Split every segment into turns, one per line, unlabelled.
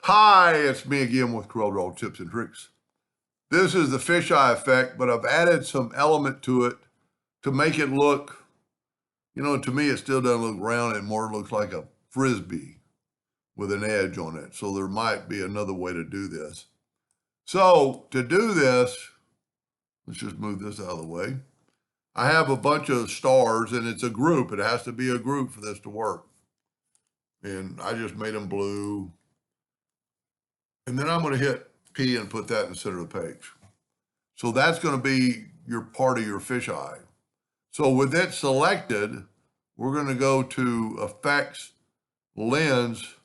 Hi, it's me again with Corel Tips and Tricks. This is the fisheye effect, but I've added some element to it to make it look, to me it still doesn't look round. It more looks like a Frisbee with an edge on it. So there might be another way to do this. So to do this, let's just move this out of the way. I have a bunch of stars and it's a group. It has to be a group for this to work. And I just made them blue. And then I'm going to hit P and put that in the center of the page. So that's going to be your part of your fisheye. So with it selected, we're going to go to Effects, Lens,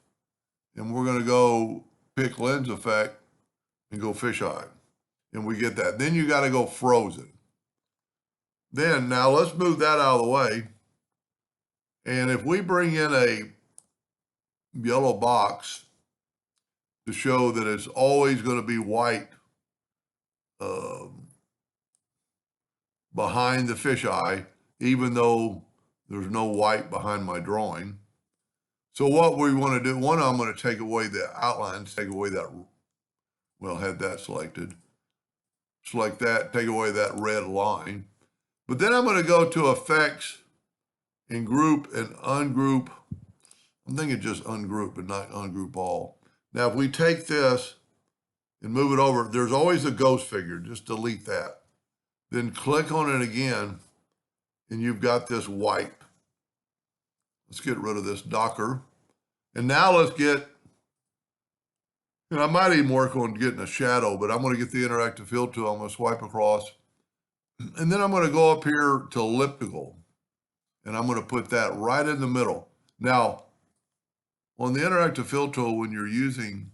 and we're going to go pick Lens Effect and go Fisheye. And we get that. Then you got to go Frozen. Then, now let's move that out of the way. And if we bring in a yellow box to show that it's always going to be white behind the fisheye, even though there's no white behind my drawing. So what we want to do, one, I'm going to take away the outlines, take away that, well, had that selected. Select that, take away that red line. But then I'm going to go to Effects and Group and Ungroup. I'm thinking just Ungroup and not Ungroup All. Now, if we take this and move it over, there's always a ghost figure. Just delete that. Then click on it again, and you've got this wipe. Let's get rid of this Docker. And now let's get, and I might even work on getting a shadow, but I'm going to get the interactive fill tool. I'm going to swipe across. And then I'm going to go up here to elliptical. And I'm going to put that right in the middle. Now, on the interactive fill tool, when you're using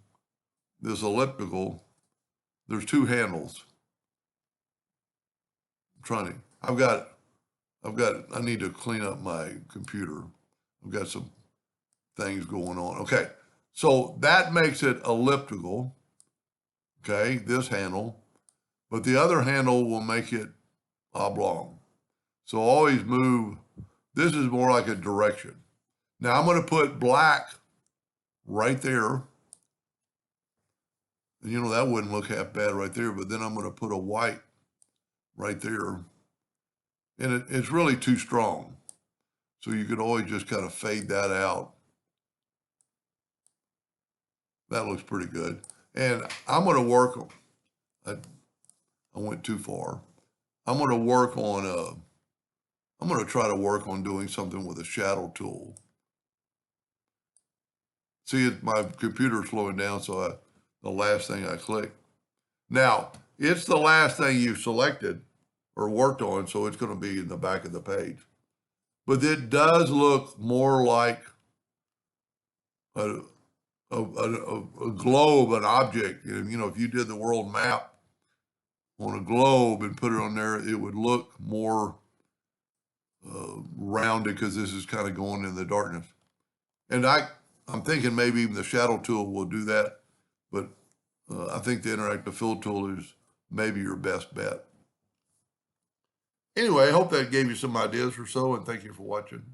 this elliptical, there's two handles. I need to clean up my computer. I've got some things going on. Okay, so that makes it elliptical, okay, this handle, but the other handle will make it oblong. So always move, this is more like a direction. Now I'm going to put black right there. And that wouldn't look half bad right there, but then I'm going to put a white right there. And it's really too strong. So you could always just kind of fade that out. That looks pretty good. And I'm going to work on, I went too far. I'm going to try to work on doing something with a shadow tool. See, my computer's slowing down, so the last thing I click. Now, it's the last thing you selected or worked on, so it's going to be in the back of the page. But it does look more like a globe, an object. If you did the world map on a globe and put it on there, it would look more rounded because this is kind of going in the darkness. And I'm thinking maybe even the shadow tool will do that, but I think the interactive fill tool is maybe your best bet. Anyway, I hope that gave you some ideas or so, and thank you for watching.